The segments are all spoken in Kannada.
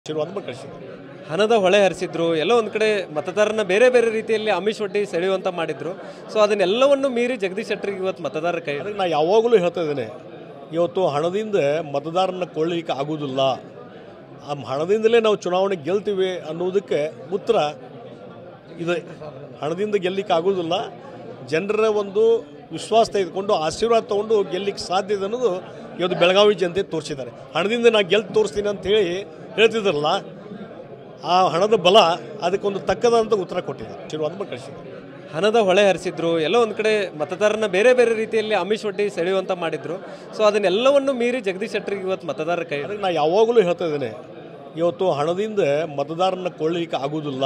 ಹಣದ ಹೊಳೆ ಹರಿಸಿದ್ರು, ಎಲ್ಲೋ ಒಂದು ಕಡೆ ಮತದಾರನ ಬೇರೆ ಬೇರೆ ರೀತಿಯಲ್ಲಿ ಆಮಿಷ ಒಡ್ಡಿ ಸೆಳೆಯುವಂತ ಮಾಡಿದ್ರು. ಸೊ ಅದನ್ನೆಲ್ಲವನ್ನು ಮೀರಿ ಜಗದೀಶ್ ಶೆಟ್ಟರಿಗೆ ಇವತ್ತು ಮತದಾರರ ಕೈ. ನಾ ಯಾವಾಗಲೂ ಹೇಳ್ತಾ ಇದ್ದೇನೆ, ಇವತ್ತು ಹಣದಿಂದ ಮತದಾರನ ಕೊಳ್ಳಲಿಕ್ಕೆ ಆಗೋದಿಲ್ಲ, ಆ ಹಣದಿಂದಲೇ ನಾವು ಚುನಾವಣೆ ಗೆಲ್ತೀವಿ ಅನ್ನೋದಕ್ಕೆ ಉತ್ತರ ಇದೆ. ಹಣದಿಂದ ಗೆಲ್ಲಲಿಕ್ಕೆ ಆಗೋದಿಲ್ಲ, ಜನರ ಒಂದು ವಿಶ್ವಾಸ ತೆಗೆದುಕೊಂಡು ಆಶೀರ್ವಾದ ತೊಗೊಂಡು ಗೆಲ್ಲಲಿಕ್ಕೆ ಸಾಧ್ಯ ಇದೆ ಅನ್ನೋದು ಇವತ್ತು ಬೆಳಗಾವಿ ಜನತೆ ತೋರಿಸಿದ್ದಾರೆ. ಹಣದಿಂದ ನಾನು ಗೆದ್ದು ತೋರಿಸ್ತೀನಿ ಅಂತ ಹೇಳಿ ಹೇಳ್ತಿದ್ರಲ್ಲ, ಆ ಹಣದ ಬಲ ಅದಕ್ಕೊಂದು ತಕ್ಕದಂತ ಉತ್ತರ ಕೊಟ್ಟಿದ್ದಾರೆ. ಅದನ್ನು ಕಳಿಸಿದ್ದಾರೆ. ಹಣದ ಹೊಳೆ ಹರಿಸಿದ್ರು, ಎಲ್ಲೋ ಒಂದು ಕಡೆ ಮತದಾರನ ಬೇರೆ ಬೇರೆ ರೀತಿಯಲ್ಲಿ ಆಮಿಷ ಒಡ್ಡಿ ಸೆಳೆಯುವಂತ ಮಾಡಿದ್ರು. ಸೊ ಅದನ್ನೆಲ್ಲವನ್ನು ಮೀರಿ ಜಗದೀಶ್ ಶೆಟ್ಟರಿಗೆ ಇವತ್ತು ಮತದಾರರ ಕೈ. ನಾ ಯಾವಾಗಲೂ ಹೇಳ್ತಾ ಇದ್ದೇನೆ, ಇವತ್ತು ಹಣದಿಂದ ಮತದಾರನ ಕೊಳ್ಳಲಿಕ್ಕೆ ಆಗೋದಿಲ್ಲ,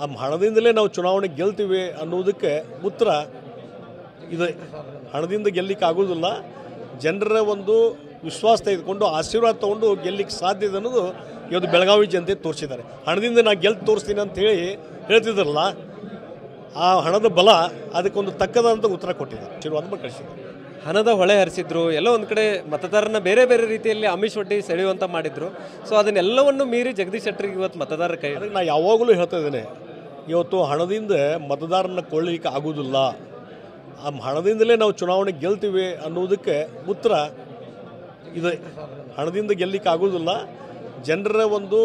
ಆ ಹಣದಿಂದಲೇ ನಾವು ಚುನಾವಣೆ ಗೆಲ್ತೀವಿ ಅನ್ನೋದಕ್ಕೆ ಉತ್ತರ ಇದೆ. ಹಣದಿಂದ ಗೆಲ್ಲಲಿಕ್ಕೆ ಆಗೋದಿಲ್ಲ, ಜನರ ಒಂದು ವಿಶ್ವಾಸ ತೆಗೆದುಕೊಂಡು ಆಶೀರ್ವಾದ ತೊಗೊಂಡು ಗೆಲ್ಲಲಿಕ್ಕೆ ಸಾಧ್ಯ ಇದೆ ಅನ್ನೋದು ಇವತ್ತು ಬೆಳಗಾವಿ ಜನತೆ ತೋರಿಸಿದ್ದಾರೆ. ಹಣದಿಂದ ನಾನು ಗೆದ್ದು ತೋರಿಸ್ತೀನಿ ಅಂತ ಹೇಳಿ ಹೇಳ್ತಿದ್ರಲ್ಲ, ಆ ಹಣದ ಬಲ ಅದಕ್ಕೊಂದು ತಕ್ಕದಂತ ಉತ್ತರ ಕೊಟ್ಟಿದ್ದಾರೆ. ಅದನ್ನು ಕಳಿಸಿದ್ದಾರೆ. ಹಣದ ಹೊಳೆ ಹರಿಸಿದ್ರು, ಎಲ್ಲೋ ಒಂದು ಕಡೆ ಮತದಾರನ ಬೇರೆ ಬೇರೆ ರೀತಿಯಲ್ಲಿ ಆಮಿಷ ಒಡ್ಡಿ ಸೆಳೆಯುವಂತ ಮಾಡಿದ್ರು. ಸೊ ಅದನ್ನೆಲ್ಲವನ್ನು ಮೀರಿ ಜಗದೀಶ್ ಶೆಟ್ಟರಿಗೆ ಇವತ್ತು ಮತದಾರರ ಕೈ. ನಾ ಯಾವಾಗಲೂ ಹೇಳ್ತಾ ಇದ್ದೇನೆ, ಇವತ್ತು ಹಣದಿಂದ ಮತದಾರನ ಕೊಳ್ಳಲಿಕ್ಕೆ ಆಗೋದಿಲ್ಲ, ಆ ಹಣದಿಂದಲೇ ನಾವು ಚುನಾವಣೆ ಗೆಲ್ತೀವಿ ಅನ್ನೋದಕ್ಕೆ ಉತ್ತರ ಇದೆ. ಹಣದಿಂದ ಗೆಲ್ಲಲಿಕ್ಕೆ ಆಗೋದಿಲ್ಲ, ಜನರ ಒಂದು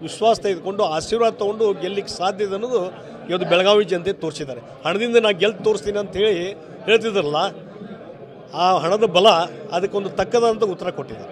ವಿಶ್ವಾಸ ತೆಗೆದುಕೊಂಡು ಆಶೀರ್ವಾದ ತೊಗೊಂಡು ಗೆಲ್ಲಲಿಕ್ಕೆ ಸಾಧ್ಯ ಇದೆ ಅನ್ನೋದು ಇವತ್ತು ಬೆಳಗಾವಿ ಜನತೆ ತೋರಿಸಿದ್ದಾರೆ. ಹಣದಿಂದ ನಾನು ಗೆದ್ದು ತೋರಿಸ್ತೀನಿ ಅಂತ ಹೇಳಿ ಹೇಳ್ತಿದ್ರಲ್ಲ, ಆ ಹಣದ ಬಲ ಅದಕ್ಕೊಂದು ತಕ್ಕದಂತ ಉತ್ತರ ಕೊಟ್ಟಿದ್ದಾರೆ.